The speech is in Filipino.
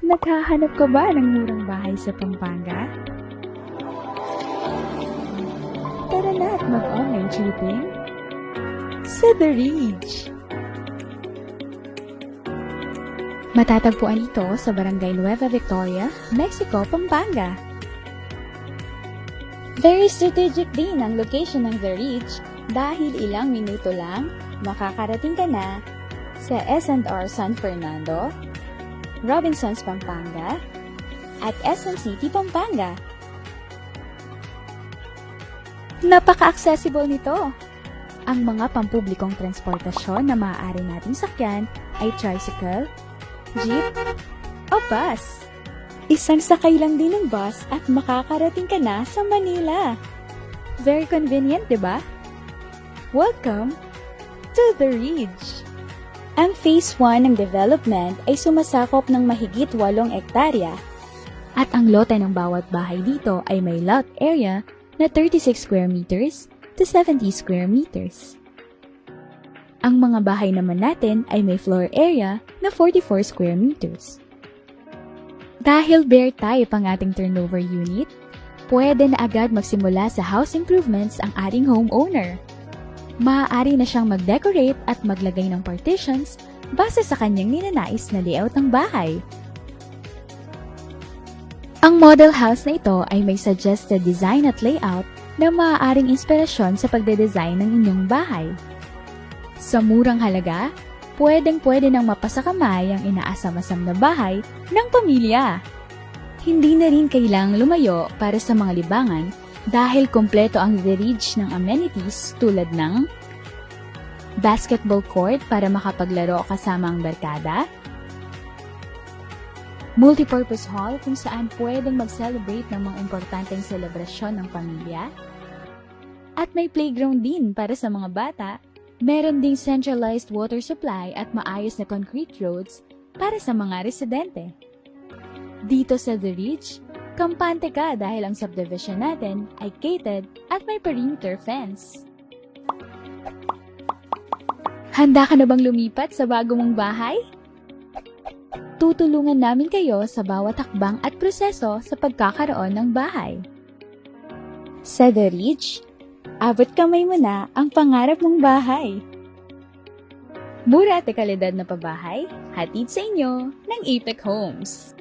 Naghahanap ka ba ng murang bahay sa Pampanga? Tara na at mag-online shopping sa The Ridge. Matatagpuan ito sa Barangay Nueva Victoria, Mexico, Pampanga. Very strategic din ang location ng The Ridge dahil ilang minuto lang makakarating ka na sa S&R San Fernando, Robinsons Pampanga, at SM City Pampanga. Napaka-accessible nito. Ang mga pampublikong transportasyon na maaari nating sakyan ay tricycle, jeep, o bus. Isang sakay lang din ng bus at makakarating ka na sa Manila. Very convenient, di ba? Welcome to The Ridge. Ang Phase 1 ng development ay sumasakop ng mahigit 8 ektarya at ang lote ng bawat bahay dito ay may lot area na 36 square meters to 70 square meters. Ang mga bahay naman natin ay may floor area na 44 square meters. Dahil bare type ang ating turnover unit, pwede na agad magsimula sa house improvements ang ating homeowner. Maaari na siyang mag-decorate at maglagay ng partitions base sa kanyang ninanais na layout ng bahay. Ang model house na ito ay may suggested design at layout na maaaring inspirasyon sa pagde-design ng inyong bahay. Sa murang halaga, pwedeng-pwede nang mapasakamay ang inaasam-asam na bahay ng pamilya. Hindi na rin kailang lumayo para sa mga libangan dahil kompleto ang The Ridge ng amenities tulad ng basketball court para makapaglaro kasama ang barkada, multipurpose hall kung saan pwedeng mag-celebrate ng mga importanteng selebrasyon ng pamilya, at may playground din para sa mga bata. Meron ding centralized water supply at maayos na concrete roads para sa mga residente. Dito sa The Ridge, kampante ka dahil ang subdivision natin ay gated at may perimeter fence. Handa ka na bang lumipat sa bago mong bahay? Tutulungan namin kayo sa bawat hakbang at proseso sa pagkakaroon ng bahay. Sa The Ridge, abot kamay mo na ang pangarap mong bahay. Mura at kalidad na pabahay, hatid sa inyo ng Apex Homes.